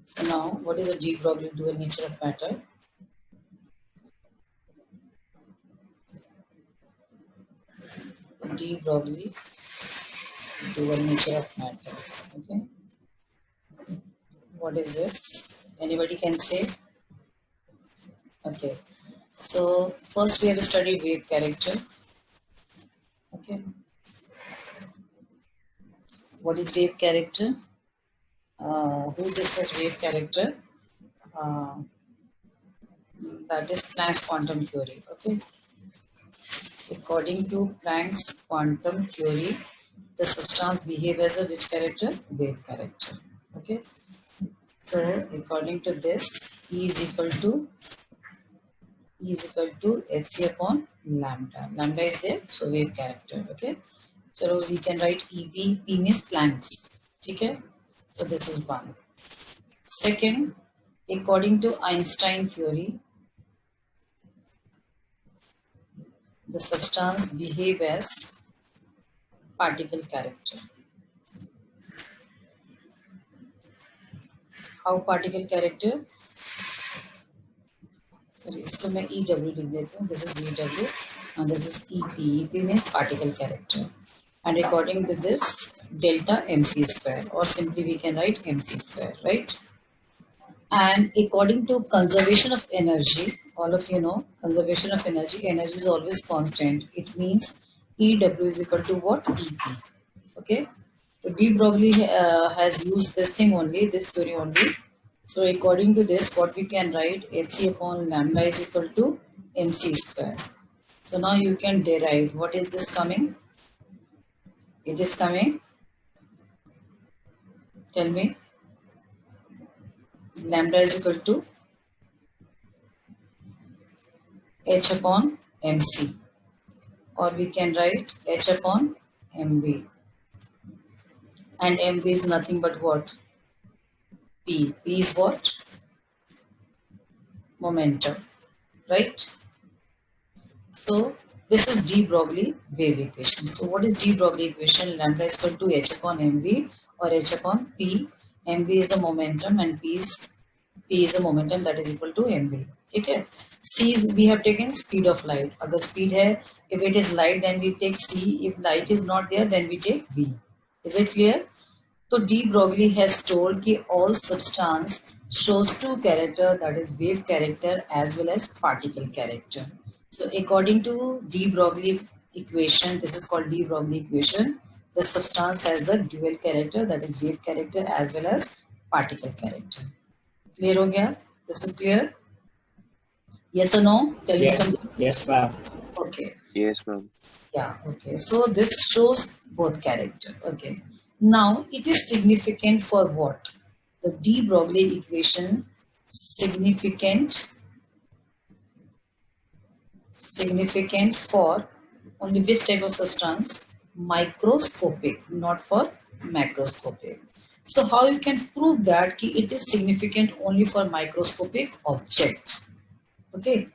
So now, what is the de Broglie dual nature of matter? De Broglie dual nature of matter. Okay. What is this? Anybody can say? Okay. So first we have to study wave character. Okay. What is wave character? Who discussed wave character? Uh, that is Planck's quantum theory. Okay. According to Planck's quantum theory, the substance behaves as a which character? Wave character. Okay. So according to this, E is equal to hc upon lambda. Lambda is there, so wave character. Okay. So we can write EB. P means Planck's. Okay. So this is one. Second, according to Einstein theory, the substance behave as particle character. How particle character? Sorry, इसको मैं EW लिख देती हूँ. This is EW and this is EP. EP means particle character. And according to this, delta MC square, or simply we can write MC square, right? And according to conservation of energy, all of you know, conservation of energy is always constant. It means EW is equal to what? EP. Okay. So de Broglie has used this thing only, this theory only. So according to this, what we can write, hc upon lambda is equal to mc square. So now you can derive. What is this coming? It is coming. Tell me. Lambda is equal to h upon mc, or we can write h upon mv, and mv is nothing but what? P. P is what? Momentum, right? So this is de Broglie wave equation. So what is de Broglie equation? Lambda is equal to h upon mv or h upon p. mv is the momentum and p is the momentum, that is equal to mv. Okay. C is, we have taken speed of light. Agar speed hai, if it is light, then we take c. If light is not there, then we take v. Is it clear? So de Broglie has told that all substance shows two character, that is wave character as well as particle character. So according to de Broglie equation, this is called de Broglie equation, the substance has the dual character, that is wave character as well as particle character. Clear ho gaya? This is clear? Yes or no? Tell me something. Yes, ma'am. Okay. Yes, ma'am. Yeah, okay. So this shows both character. Okay. Now it is significant for what? The de Broglie equation significant for only which type of substance? Microscopic, not for macroscopic. So how you can prove that it is significant only for microscopic objects? Okay.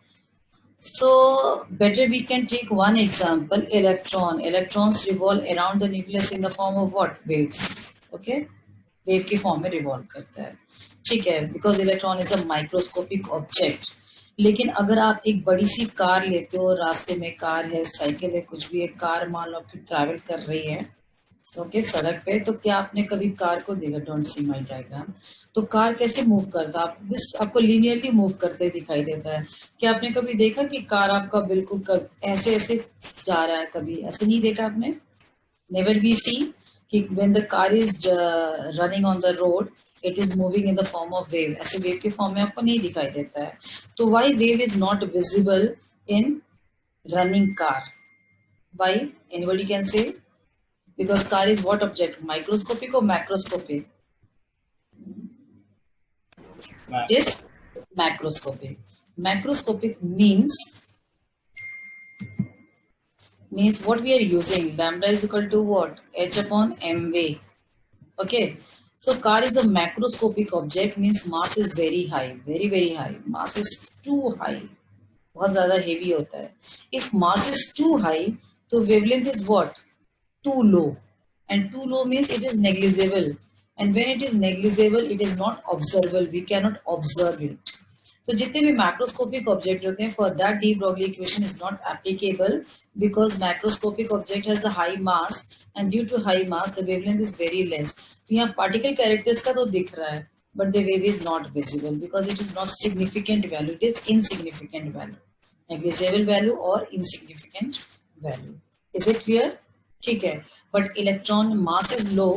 So better we can take one example, electron. Electrons revolve around the nucleus in the form of what? Waves. Okay. Wave की form में revolve करता है. ठीक है. Because electron is a microscopic object. लेकिन अगर आप एक बड़ी सी कार लेते हो, रास्ते में कार है, साइकिल है, कुछ भी एक कार मान लो आपकी ट्रैवल कर रही है, ओके, सड़क पे, तो क्या आपने कभी कार को देखा? Don't see my diagram. तो कार कैसे मूव करता है? आपको लीनियरली मूव करते दिखाई देता है. क्या आपने कभी देखा कि कार आपका बिल्कुल ऐसे ऐसे जा रहा है? कभी ऐसे नहीं देखा आपने? नेवर वी सी कि when the car is running on the road, it is moving in the form of wave. ऐसे wave के form में आपको नहीं दिखाई देता है. तो why wave is not visible in running car? Why? Anybody can say? Because car is what object? Microscopic or macroscopic? It is macroscopic. Macroscopic means what we are using? Lambda is equal to what? H upon mv. Okay. So car is a macroscopic object, means mass is very high, very very high. Mass is too high, बहुत ज़्यादा heavy होता है. If mass is too high, तो wavelength is what? Too low, and too low means it is negligible. and when it is negligible it is not observable, we cannot observe it. तो जितने भी macroscopic object होते हैं for that de Broglie equation is not applicable because macroscopic object has the high mass and due to high mass the wavelength is very less. तो यहाँ particle characters का तो दिख रहा है but the wave is not visible because it is not significant value, it is insignificant value, negligible value or insignificant value. Is it clear? ठीक है. But electron mass is low,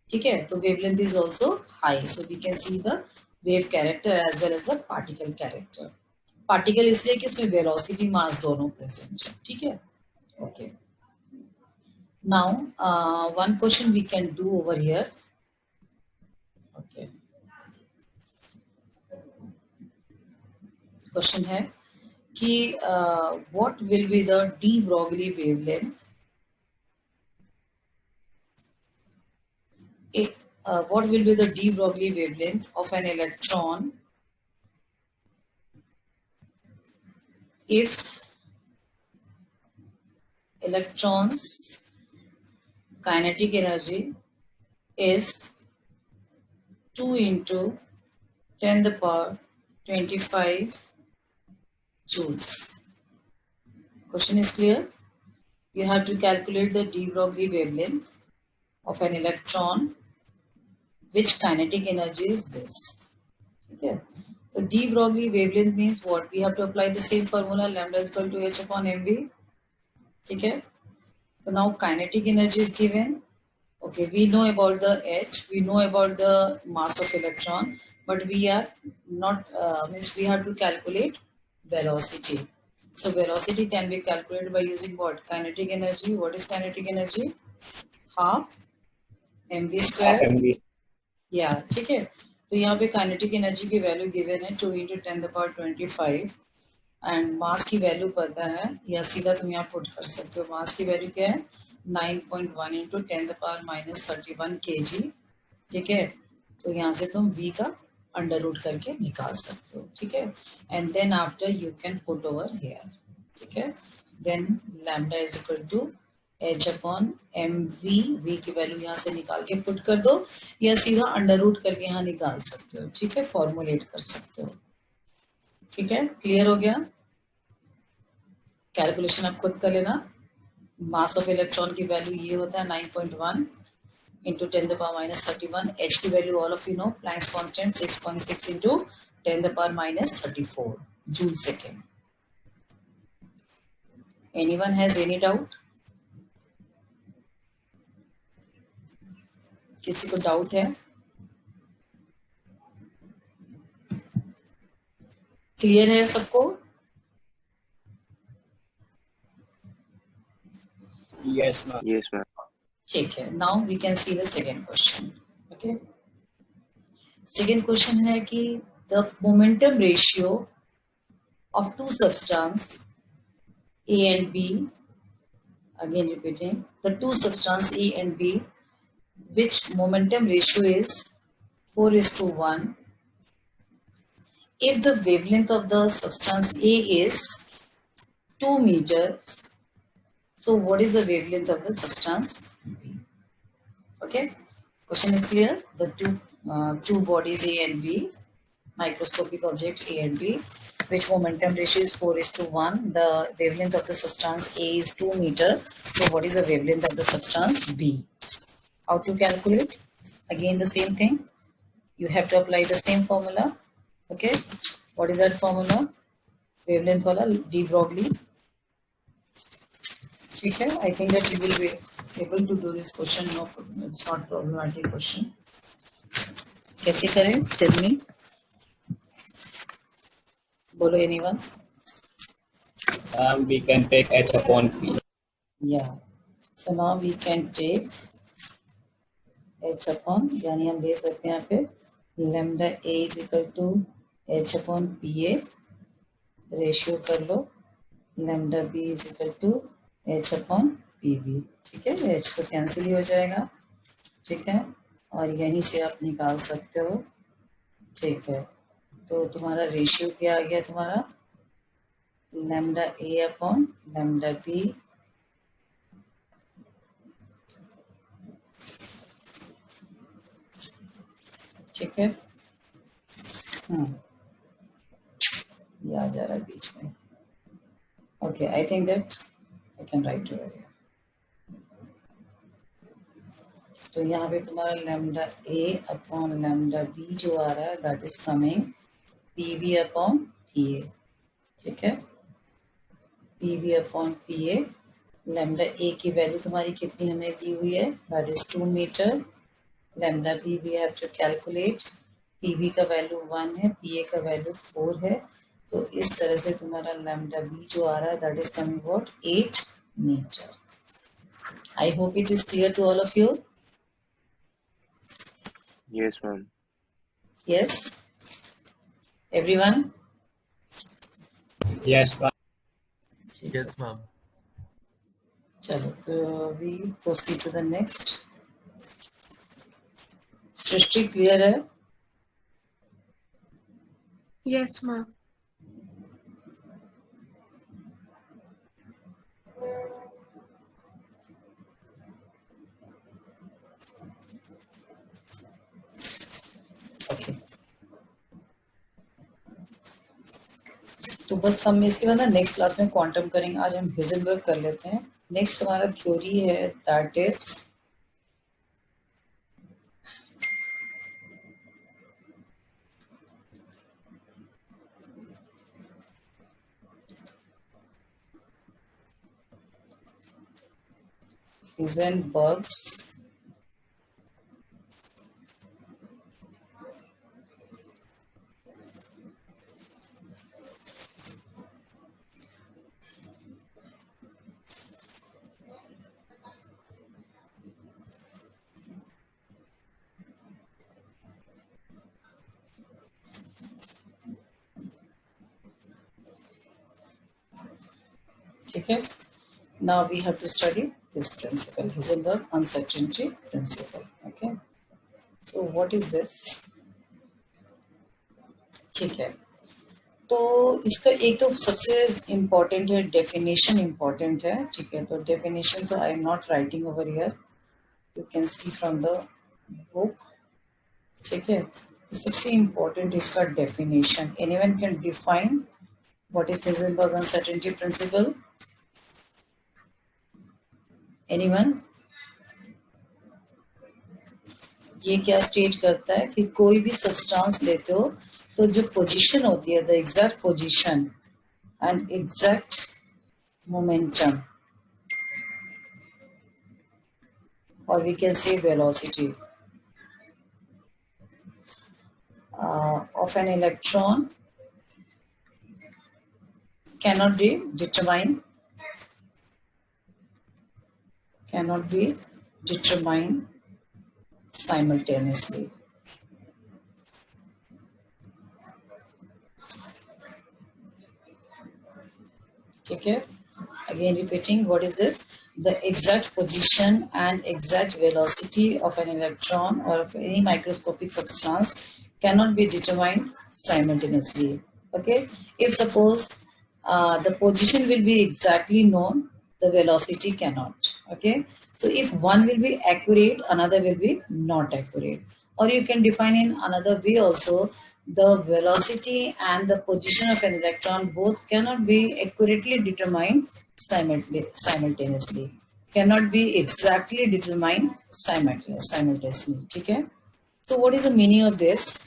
ठीक है, तो wavelength is also high, so we can see the wave character as well as the particle character. Particle इसलिए कि उसमें velocity mass दोनों present है, ठीक है. Okay. Now one question we can do over here. Okay. Question है कि what will be the de Broglie wavelength what will be the de Broglie wavelength of an electron if electrons kinetic energy is 2 into 10 the power 25 joules. Question is clear? You have to calculate the de Broglie wavelength of an electron. Which kinetic energy is this? Okay. So de Broglie wavelength means what? We have to apply the same formula, lambda is equal to h upon mv. Okay. So now kinetic energy is given. Okay, we know about the h, we know about the mass of electron, but we are not means we have to calculate velocity. So velocity can be calculated by using what? Kinetic energy. What is kinetic energy? Half mv square. या ठीक है. तो यहाँ पे kinetic energy की value given है 2 into 10 the power 25 and mass की value पता है, या सीधा तुम यहाँ पुट कर सकते हो. मास की वैल्यू क्या है? 9.1 into 10 the power minus 31 kg. ठीक है. तो यहाँ से तुम v का अंडर रूट करके निकाल सकते हो. ठीक है. And then after you can put over here. ठीक है. Then lambda is equal to h upon M V की वैल्यू यहाँ से निकाल के पुट कर दो, या सीधा अंडर रूट करके यहाँ निकाल सकते हो. ठीक है. फॉर्मुलेट कर सकते हो. ठीक है. क्लियर हो गया? कैलकुलेशन आप खुद कर लेना. मास ऑफ इलेक्ट्रॉन की वैल्यू ये होता है 9.1 into 10 the power minus 31. h की value all of you know, Planck's constant 6.6 into 10 the power minus 34 joule second. Anyone has any doubt? किसी को डाउट है? क्लियर है सबको? Yes, ma'am. Yes, ma'am. ठीक है. Now we can see the second question. Okay. Second question है कि the momentum ratio of two substance A and B, again repeating, the two substance A and B, which momentum ratio is 4:1. If the wavelength of the substance A is 2 meters, so what is the wavelength of the substance B? Okay, question is clear. The two bodies A and B, microscopic object A and B, which momentum ratio is 4:1. The wavelength of the substance A is 2 meter. So what is the wavelength of the substance B? How to calculate? Again the same thing. You have to apply the same formula. Okay. What is that formula? Wavelength wala de Broglie. ठीक है. I think that you will be able to do this question. No, it's not problematic question. कैसे करें? Tell me. बोलो anyone? We can take h upon p. Yeah. So now we can take h upon, यानी हम ले सकते हैं यहाँ पे lambda a is equal to h upon pa. Ratio कर लो. lambda b is equal to h upon pb. ठीक है. h तो कैंसिल ही हो जाएगा. ठीक है. और यहीं से आप निकाल सकते हो. ठीक है. तो तुम्हारा रेशियो क्या आ गया? तुम्हारा lambda a upon lambda b ठीक है, ये आ जा रहा है बीच में. Okay, I think that I can write over here. तो यहाँ पे तुम्हारा lambda A upon lambda B जो आ रहा है that is coming P B upon P A. ठीक है, P B upon P A. Lambda A की वैल्यू तुम्हारी कितनी हमें दी हुई है, that is 2 metre. Lambda B we have to calculate. P B का वैल्यू 1 है, पी ए का वैल्यू 4 है. तो इस तरह से तुम्हारा लैम्डा बी जो आ रहा है that is coming what 8 metre. I hope it is clear to all of you. Yes, ma'am. Yes, everyone. Yes, ma'am. Yes, ma'am. चलो, तो we proceed to the next. Srishti clear है? Yes, ma'am. Okay, तो बस हम इसके बाद ना next class में क्वांटम करेंगे. आज हम हिजेनबर्ग कर लेते हैं. नेक्स्ट हमारा थ्योरी है दैट इज Heisenberg's ठीक है. Now we have to study this principle, Heisenberg uncertainty principle. Okay, so what is this? ठीक है, तो इसका एक तो सबसे इम्पोर्टेंट है डेफिनेशन इम्पोर्टेंट है. ठीक है, तो डेफिनेशन तो I am not writing over here, you can see from the book. ठीक है, तो सबसे इम्पोर्टेंट इसका definition. Anyone can define what is Heisenberg uncertainty principle? Anyone? ये क्या स्टेट करता है कि कोई भी सब्सटेंस लेते हो तो जो पोजीशन होती है, the exact position and exact momentum, और we can say velocity of an electron cannot be determined simultaneously. ठीक है, again repeating, what is this? The exact position and exact velocity of an electron or of any microscopic substance cannot be determined simultaneously. Okay, if suppose the position will be exactly known, the velocity cannot. Okay, so if one will be accurate, another will be not accurate. Or you can define in another way also, the velocity and the position of an electron both cannot be accurately determined simultaneously, cannot be exactly determined simultaneously. Okay, so what is the meaning of this?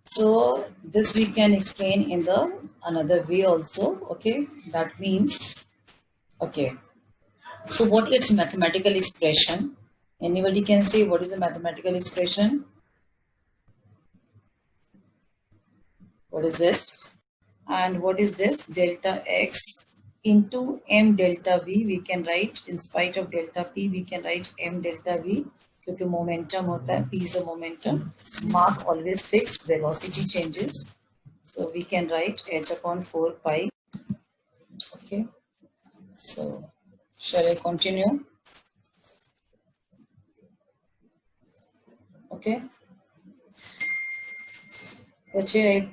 So this we can explain in the another way also. Okay, that means, okay, so what is mathematical expression? Anybody can say what is the mathematical expression? What is this? And what is this? Delta x into m delta v. We can write, in spite of delta p, we can write m delta v, क्योंकि momentum होता है, p is a momentum, mass always fixed, velocity changes, so we can write h upon 4 pi. Okay, so shall I continue? Okay, बच्चे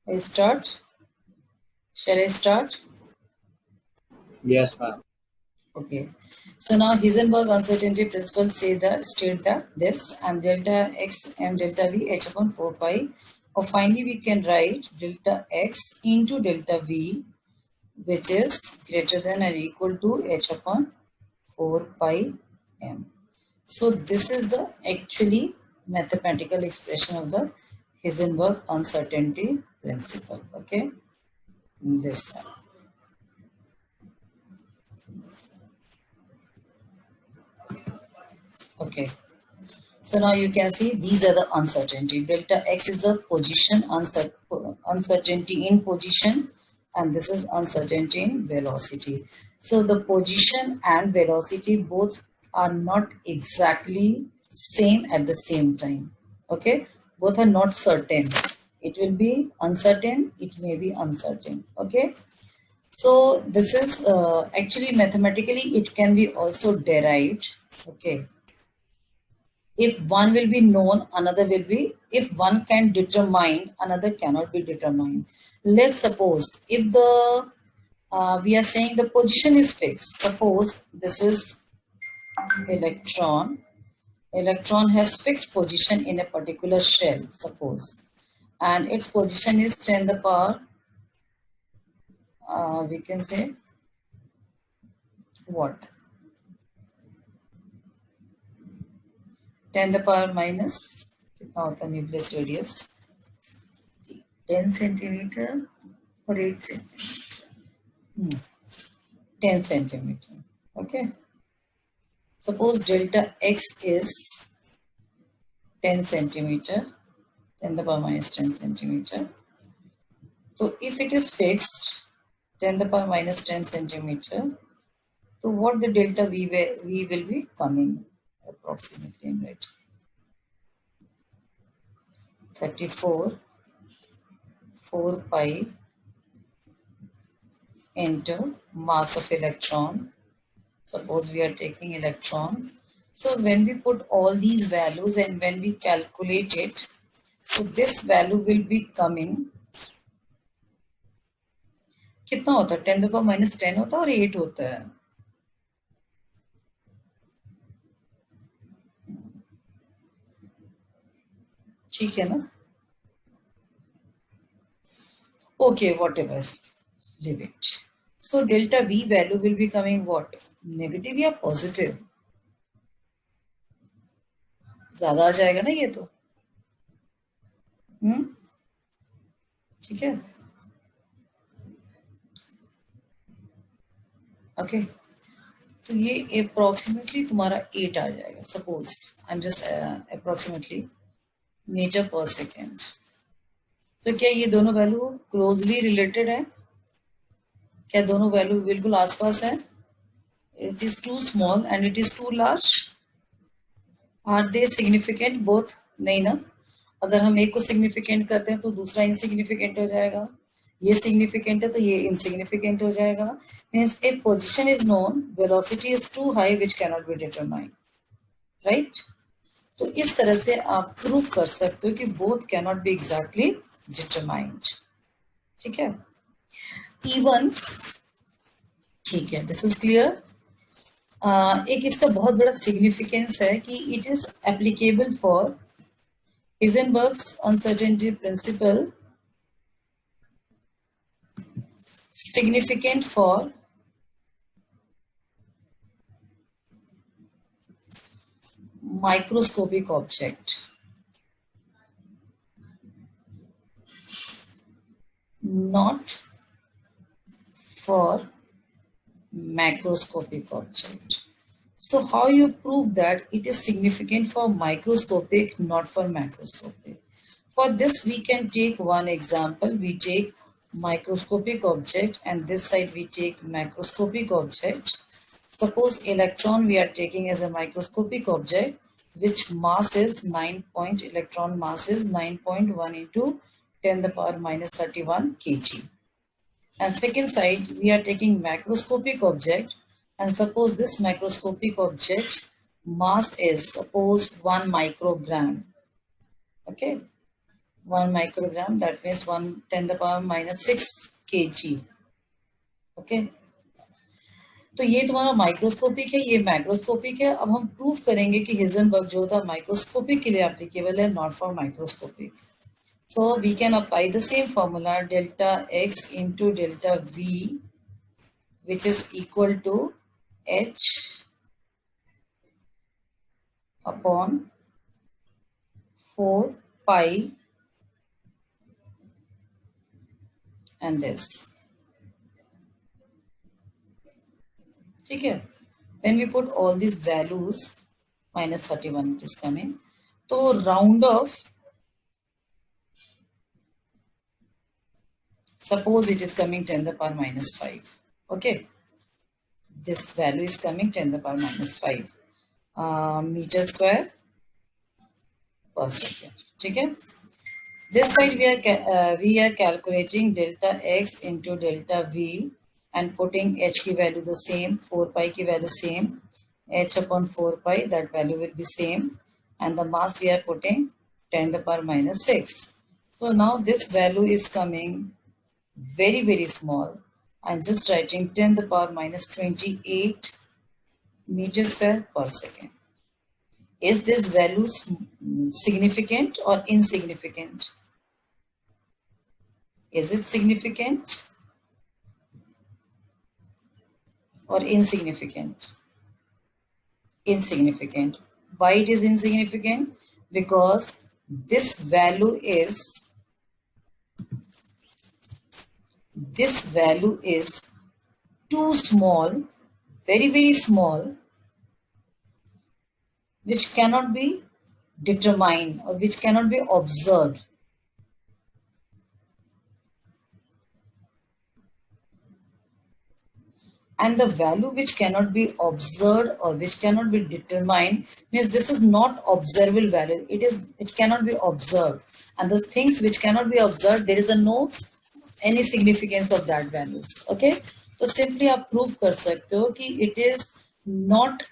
I start? Shall I start? Yes, ma'am. Okay. So now Heisenberg uncertainty principle state that this and delta x m delta v h upon 4 pi. Or finally we can write delta x into delta v, which is greater than or equal to h upon 4 pi m. So this is the actually mathematical expression of the Heisenberg uncertainty principle. Okay, this one. Okay. So now you can see these are the uncertainty. Delta x is the position uncertainty in position, and this is uncertainty in velocity. So the position and velocity both are not exactly same at the same time. Okay, both are not certain. It will be uncertain. It may be uncertain. Okay. So this is actually mathematically it can be also derived. Okay. If one will be known, another will be, if one can determine, another cannot be determined. Let's suppose if the, we are saying the position is fixed. Suppose this is electron. Electron has fixed position in a particular shell, suppose. And its position is 10 to the power, we can say, what? 10 to the power minus, कितना होता है nucleus radius? 10 centimeter or 8 centimeter? 10 centimeter. Okay. Suppose delta x is 10 centimeter, 10 to the power minus 10 centimeter. So if it is fixed, 10 to the power minus 10 centimeter, so what the delta v will be coming approximately, right? 34 4 pi into mass of electron. Suppose we are taking electron. So when we put all these values and when we calculate it, so this value will be coming. कितना होता है? 10 to the power minus 10 होता है और 8 होता है. ठीक है ना? Okay, whatever. Leave it. So delta V value will be coming what? Negative या positive? ज़्यादा आ जाएगा ना ये तो? ठीक है? Okay. तो ये approximately तुम्हारा 8 आ जाएगा. Suppose I'm just approximately meter per second. तो क्या ये दोनों वैल्यू क्लोजली रिलेटेड है? क्या दोनों वैल्यू बिल्कुल आसपास है? It is too small and it is too large. Are they significant both? नहीं ना. अगर हम एक को significant करते हैं तो दूसरा insignificant हो जाएगा. ये significant है तो ये insignificant हो जाएगा. Means if position is known, velocity is too high which cannot be determined. Right? तो इस तरह से आप प्रूफ कर सकते हो कि both cannot be exactly determined. ठीक है? Even, ठीक है, this is clear. एक इसका बहुत बड़ा significance है कि it is applicable for Heisenberg's uncertainty principle, significant for microscopic object, not for macroscopic object. So how you prove that it is significant for microscopic, not for macroscopic? For this we can take one example. We take microscopic object and this side we take macroscopic object. Suppose electron we are taking as a microscopic object, which mass is 9 point, electron mass is 9.1 into 10 to the power minus 31 kg. And second side we are taking macroscopic object, and suppose this macroscopic object mass is suppose 1 microgram. Okay, 1 microgram, that means 10 to the power minus 6 kg. Okay. तो ये तुम्हारा microscopic है, ये macroscopic है। अब हम prove करेंगे कि हिजनबर्ग जो होता है माइक्रोस्कोपिक के लिए एप्लीकेबल है, not for microscopic. So we can apply the same formula, delta X into delta V, which is equal to h upon 4 pi and this. ठीक है, when we put all these values, minus 31 it is coming, तो round off, suppose it is coming 10 to the power minus 5. Okay, this value is coming 10 to the power minus 5 meter square per second. ठीक है, this side we are calculating delta x into delta v and putting h की value the same, 4 pi की value same, h upon 4 pi, that value will be same, and the mass we are putting 10 to the power minus 6. So now this value is coming very, very small. I'm just writing 10 to the power minus 28 meters square per second. Is this value significant or insignificant? Is it significant or insignificant? Insignificant. Why it is insignificant? Because this value is too small, very, very small, which cannot be determined or which cannot be observed. And the value which cannot be observed or which cannot be determined means this is not observable value. It cannot be observed. And the things which cannot be observed, there is no any significance of that values. Okay, so simply आप prove कर सकते हो कि it is not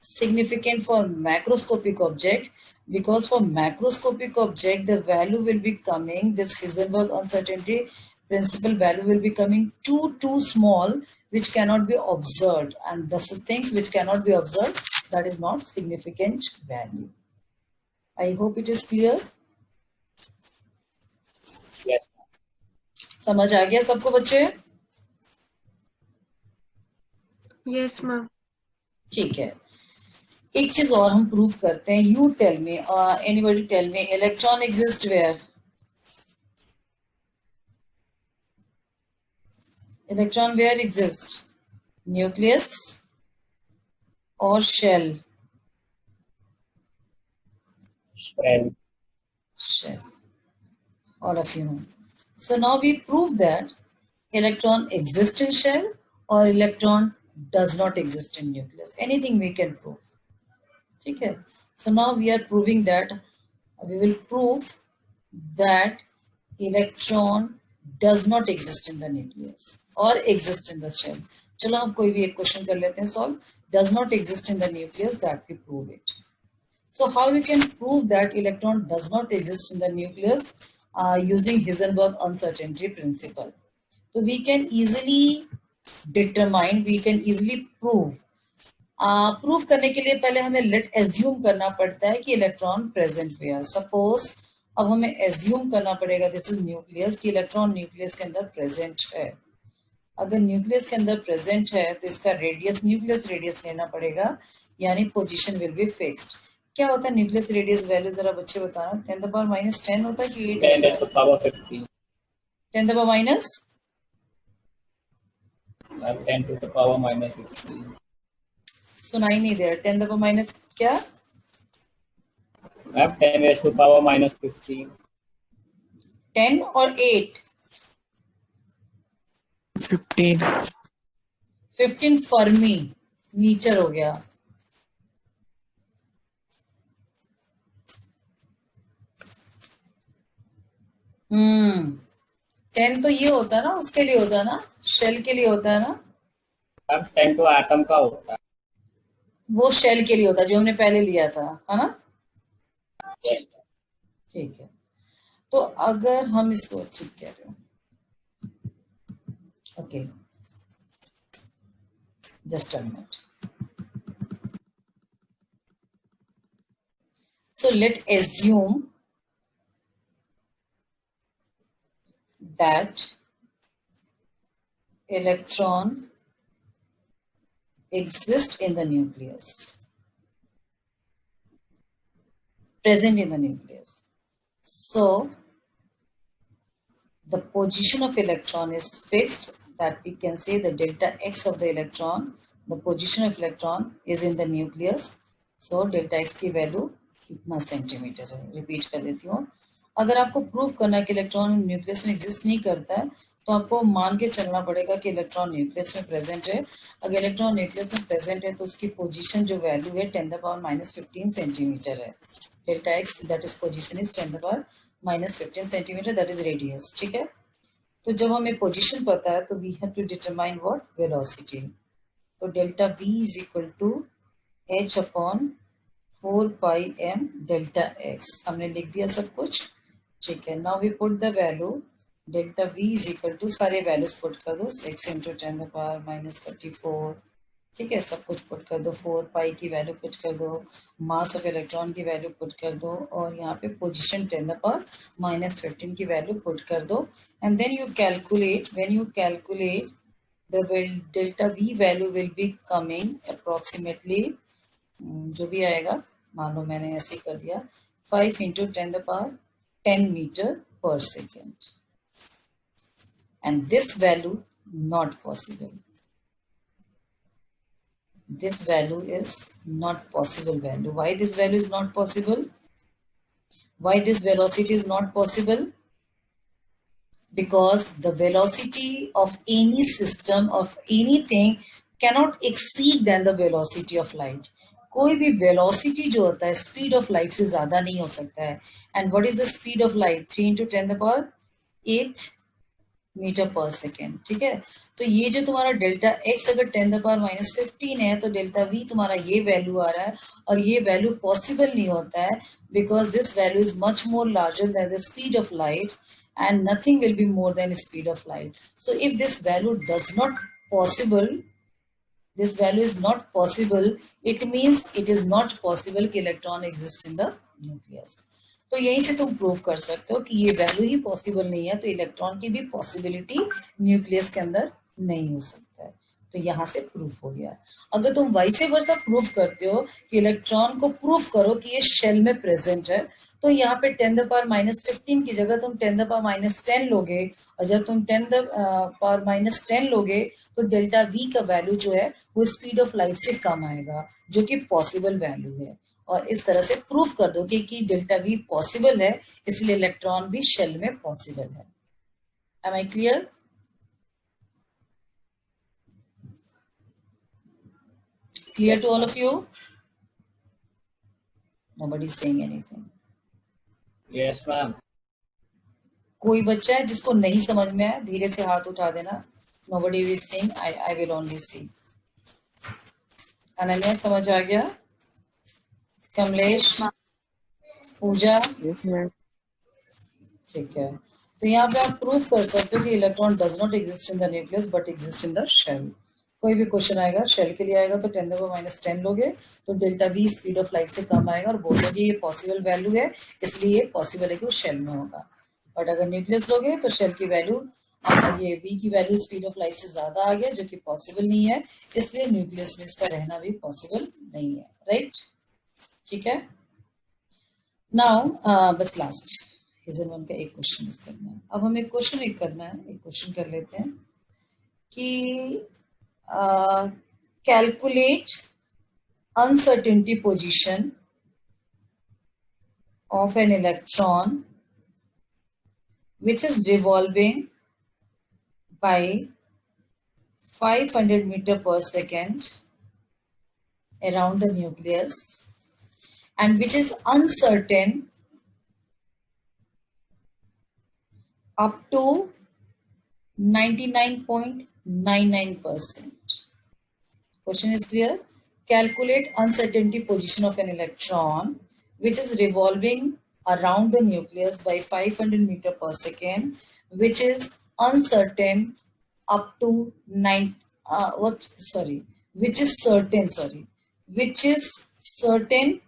significant for macroscopic object, because for macroscopic object the value will be coming, this Heisenberg uncertainty principle value will be coming too small, which cannot be observed, and the things which cannot be observed, that is not significant value. I hope it is clear. Yes. समझ आ गया सबको बच्चे? Yes, ma'am. ठीक है, एक चीज और हम प्रूव करते हैं. You tell me, anybody tell me, electron exist where? Electron where exist? Nucleus और shell? Shell. All of you know. So now we prove that electron exists in shell or electron does not exist in nucleus. Anything we can prove. Okay. So now we are proving that we will prove that electron does not exist in the nucleus or exist in the shell. चलो हम कोई भी एक question कर लेते हैं solve. Does not exist in the nucleus, that we prove it. So how we can prove that electron does not exist in the nucleus using Heisenberg uncertainty principle? So we can easily determine, we can easily prove. Prove करने के लिए पहले हमें late assume करना पड़ता है कि electron present where. Suppose अब हमें एज्यूम करना पड़ेगा, दिस इज न्यूक्लियस, कि इलेक्ट्रॉन न्यूक्लियस के अंदर प्रेजेंट है. अगर न्यूक्लियस के अंदर प्रेजेंट है तो इसका रेडियस न्यूक्लियस रेडियस लेना पड़ेगा, यानी पोजीशन विल बी फिक्स्ड. क्या होता है न्यूक्लियस रेडियस वैल्यू, जरा बच्चे बताना. 10 to the power minus 10 होता है कि 10 to the power 15. 10 to the power minus 10 to the power minus 15. सुनाई नहीं दे रहा. 10 to the power minus क्या? 10 raised to the power minus 15. 10 और 8? 15. 15 फर्मी मीटर हो गया. हम्म, 10 तो ये होता है ना, उसके लिए होता है ना, शेल के लिए होता है ना. अब 10 तो एटम का होता है. वो शेल के लिए होता है जो हमने पहले लिया था, है ना. ठीक है, तो अगर हम इसको ठीक कह रहे हो, okay, Just a minute. So let's assume that electron exists in the nucleus, present in the nucleus. So the position of electron is fixed, that we can say the delta x of the electron, the position of electron is in the nucleus. So delta x की value इतना centimetre है. Repeat कर देती हूँ. अगर आपको prove करना है कि इलेक्ट्रॉन न्यूक्लियस में एग्जिस्ट नहीं करता है, तो आपको मान के चलना पड़ेगा कि इलेक्ट्रॉन न्यूक्लियस में प्रेजेंट है. अगर इलेक्ट्रॉन न्यूक्लियस में प्रेजेंट है तो उसकी पोजीशन जो वैल्यू है 10⁻⁻15 सेंटीमीटर है. Delta x that is position is 10⁻⁻15 centimetre, that is radius. ठीक है. तो जब हमें पोजीशन पता है तो we have to determine what, velocity. तो delta v is equal to h upon 4 pi m delta x. हमने लिख दिया सब कुछ. ठीक है. Now we put the value. Delta v is equal to सारे वैल्यूज पुट कर दो. 6 इंटू 10⁻⁻34. ठीक है. सब कुछ पुट कर दो. 4 पाई की वैल्यू पुट कर दो. मास ऑफ इलेक्ट्रॉन की वैल्यू पुट कर दो. और यहाँ पे पोजीशन 10⁻⁻15 की वैल्यू पुट कर दो. And then you calculate. When you calculate the delta v value will be coming approximately, जो भी आएगा, मान लो मैंने ऐसे कर दिया, 5 into 10⁻10 meter per second. And this value not possible. This value is not possible value. Why this value is not possible? Why this velocity is not possible? Because the velocity of any system, of anything, cannot exceed than the velocity of light. कोई भी velocity जो होता है speed of light से ज़्यादा नहीं हो सकता है. And what is the speed of light? 3 into 10⁸ meter per second. ठीक है. तो ये जो तुम्हारा डेल्टा x अगर 10⁻⁻15 है तो डेल्टा v तुम्हारा ये वैल्यू आ रहा है. और ये वैल्यू पॉसिबल नहीं होता है because this value is much more larger than the speed of light. And nothing will be more than speed of light. So if this value does not possible, this value is not possible, it means it is not possible कि electron exists in the nucleus. तो यहीं से तुम prove कर सकते हो कि ये वैल्यू ही पॉसिबल नहीं है, तो इलेक्ट्रॉन की भी पॉसिबिलिटी न्यूक्लियस के अंदर नहीं हो सकता है. तो यहाँ से प्रूफ हो गया. अगर तुम वाइस वर्सा प्रूफ करते हो कि इलेक्ट्रॉन को प्रूफ करो कि ये शेल में प्रेजेंट है, तो यहाँ पे 10⁻⁻15 की जगह तुम 10⁻10 लोगे. और जब तुम 10⁻10 लोगे तो डेल्टा v का वैल्यू जो है वो स्पीड ऑफ लाइट से कम आएगा, जो कि पॉसिबल वैल्यू है. और इस तरह से प्रूफ कर दो कि डेल्टा v पॉसिबल है, इसलिए इलेक्ट्रॉन भी शेल में पॉसिबल है. Am I clear? Clear to all of you? Nobody is saying anything. Yes, ma'am. कोई बच्चा है जिसको नहीं समझ में आया, धीरे से हाथ उठा देना. Nobody is saying. I will only see. Ananya समझ आ गया? कमलेश, पूजा, Yes, ma'am. ठीक है. तो यहाँ पे आप प्रूफ कर सकते हो कि electron does not exist in the nucleus but exist in the shell. कोई भी क्वेश्चन आएगा शेल के लिए आएगा तो 10⁻10 लोगे तो delta v speed of light से कम आएगा और बोलोगे ये पॉसिबल वैल्यू है, इसलिए पॉसिबल है कि वो शेल में होगा. बट अगर न्यूक्लियस लोगे तो शेल की वैल्यू, ये v की वैल्यू स्पीड ऑफ लाइट से ज्यादा आ गया, जो कि पॉसिबल नहीं है, इसलिए न्यूक्लियस में इसका रहना भी पॉसिबल नहीं है. राइट? ठीक है. नाउ बस लास्ट रीजन 1 का एक क्वेश्चन करना है. अब हमें क्वेश्चन एक करना है, एक क्वेश्चन कर लेते हैं कि calculate uncertainty position of an electron which is revolving by 500 meter per second around the nucleus and which is uncertain up to 99.99%. Question is clear? Calculate uncertainty position of an electron which is revolving around the nucleus by 500 meter per second, which is uncertain up to which is certain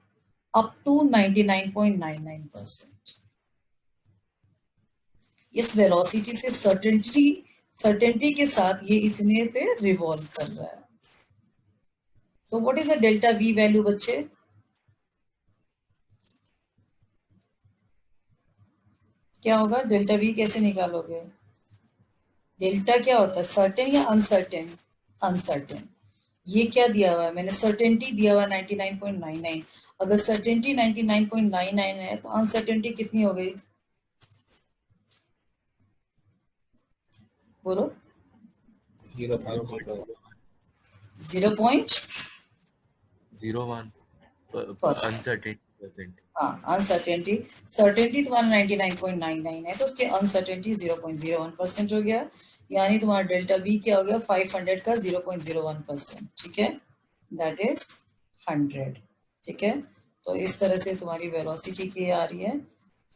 up to 99.99%. इस velocity से certainty के साथ ये इतने पे revolve कर रहा है. तो what is the delta we value बच्चे? क्या होगा? डेल्टा वी कैसे निकालोगे? डेल्टा क्या होता है, सर्टेन या अनसर्टेन? अनसर्टेन. ये क्या दिया हुआ है मैंने? सर्टेनिटी दिया हुआ है 99.99. अगर सर्टेनिटी 99.99 है तो अनसर्टेनिटी कितनी हो गई? बोलो. 0.01. 0.01. uncertainty%. हाँ, अनसर्टेनिटी. सर्टेनिटी तुम्हारा 99.99 है तो उसके अनसर्टेनिटी 0.01% हो गया. यानी तुम्हारा डेल्टा वी क्या हो गया? 500 का 0.01%. ठीक है, दैट इज 100. ठीक है, तो इस तरह से तुम्हारी वेलोसिटी की आ रही है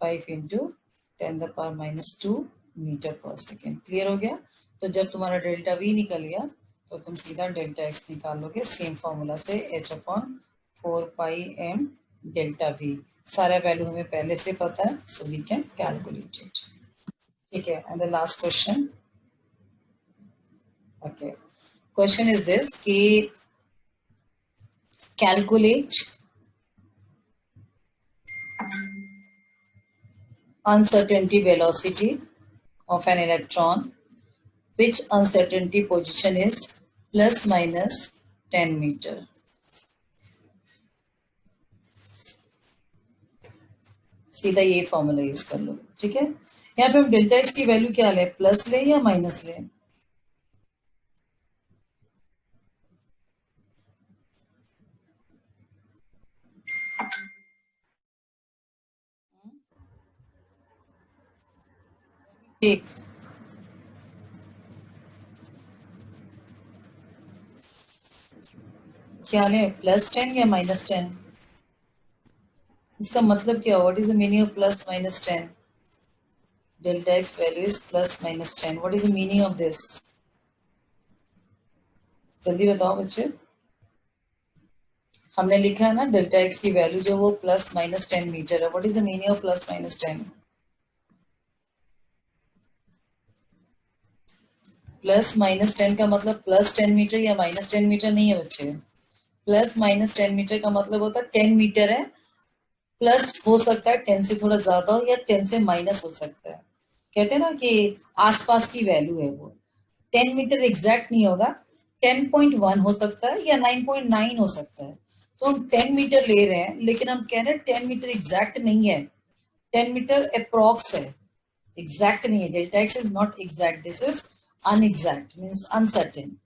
5 × 10⁻⁻2 मीटर पर सेकेंड. क्लियर हो गया? तो जब तुम्हारा डेल्टा वी निकल गया तो तुम सीधा डेल्टा एक्स निकाल लोगे सेम फॉर्मूला से, h/4πm डेल्टा वी. सारा वैल्यू हमें पहले से पता है, so we can calculate it. ठीक है, and the last question. Okay, question is this कि calculate uncertainty velocity of an electron which uncertainty position is ±10 meter. सीधा ये फॉर्मूला यूज कर लो. ठीक है, यहाँ पे हम डेल्टा एक्स की वैल्यू क्या लें? प्लस लें या माइनस लें? ठीक, क्या लें? +10 या -10? इसका मतलब क्या? What is the meaning of +-10? Delta x value is +-10. What is the meaning of this? जल्दी बताओ बच्चे. हमने लिखा है ना डेल्टा एक्स की वैल्यू जो वो +-10 मीटर है. What is the meaning of +-10? +-10 का मतलब +10 मीटर या -10 मीटर नहीं है बच्चे. +-10 मीटर का मतलब होता है 10 मीटर है, प्लस हो सकता है 10 से थोड़ा ज्यादा हो या 10 से माइनस हो सकता है. कहते हैं ना कि आसपास की वैल्यू है वो. 10 मीटर एग्जैक्ट नहीं होगा, 10.1 हो सकता है या 9.9 हो सकता है. तो हम 10 मीटर ले रहे हैं लेकिन हम कह रहे हैं 10 मीटर एग्जैक्ट नहीं है, 10 मीटर अप्रॉक्स है, एग्जैक्ट नहीं है. Delta x is not exact, this is unexact, means uncertain.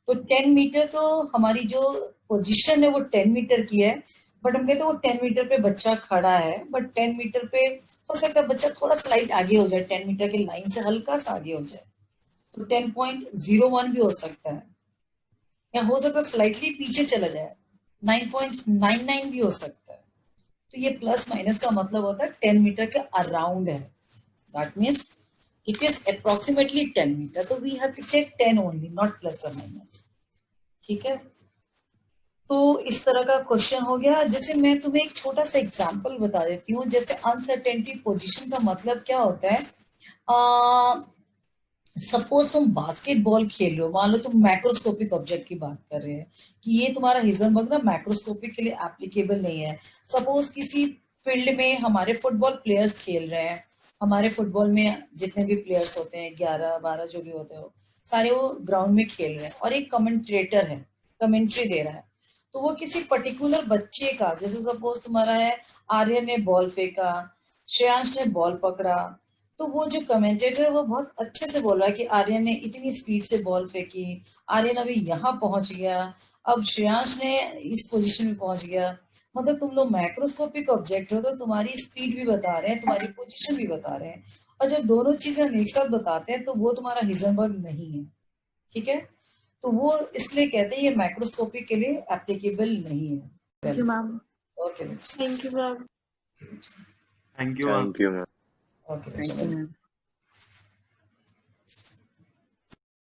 तो 10 मीटर तो हमारी जो पोजीशन है वो 10 मीटर की है, बट हम कहते हैं वो 10 मीटर पे बच्चा खड़ा है, बट 10 मीटर पे हो सकता है बच्चा थोड़ा स्लाइड आगे हो जाए, 10 मीटर की लाइन से हल्का सा आगे हो जाए, तो 10.01 भी हो सकता है, या हो सकता है स्लाइटली पीछे चला जाए, 9.99 भी हो सकता है. तो ये प्लस माइनस का मतलब होता है 10 मीटर के अराउंड है. That means it is approximately 10 meter, so we have to take 10 only, not plus or minus. ठीक है, तो इस तरह का क्वेश्चन हो गया. जैसे मैं तुम्हें एक छोटा सा एग्जांपल बता देती हूँ. जैसे अनसर्टेनिटी पोजीशन का मतलब क्या होता है? सपोज तुम बास्केटबॉल खेल रहे हो, मान लो तुम मैक्रोस्कोपिक ऑब्जेक्ट की बात कर रहे हैं कि ये तुम्हारा हिजनबर्ग ना मैक्रोस्कोपिक के लिए एप्लीकेबल नहीं है. सपोज किसी फील्ड में हमारे फुटबॉल प्लेयर्स खेल रहे हैं, हमारे फुटबॉल में जितने भी प्लेयर्स होते हैं 11-12 जो भी होते हो, सारे वो ग्राउंड में खेल रहे हैं और एक कमेंट्रेटर है, कमेंट्री दे रहा है. तो वो किसी पर्टिकुलर बच्चे का, जैसे सपोज तुम्हारा है आर्यन ने बॉल फेंका, श्रेयांश ने बॉल पकड़ा, तो वो जो कमेंटेटर है वो बहुत अच्छे से बोल रहा है कि आर्यन ने इतनी स्पीड से बॉल फेंकी, आर्यन अभी यहाँ पहुंच गया, अब श्रेयांश ने इस पोजीशन में पहुंच गया. मतलब तुम लोग माइक्रोस्कोपिक ऑब्जेक्ट हो तो तुम्हारी स्पीड भी बता रहे हैं, तुम्हारी पोजीशन भी बता रहे हैं, और जब दोनों चीजें हम एक साथ बताते हैं तो वो तुम्हारा हिजनबर्ग नहीं है. ठीक है, तो वो इसलिए कहते हैं ये माइक्रोस्कोपिक के लिए एप्लीकेबल नहीं है. Thank you, ma'am. Okay, Thank you, ma'am. Thank you, ma'am. Okay.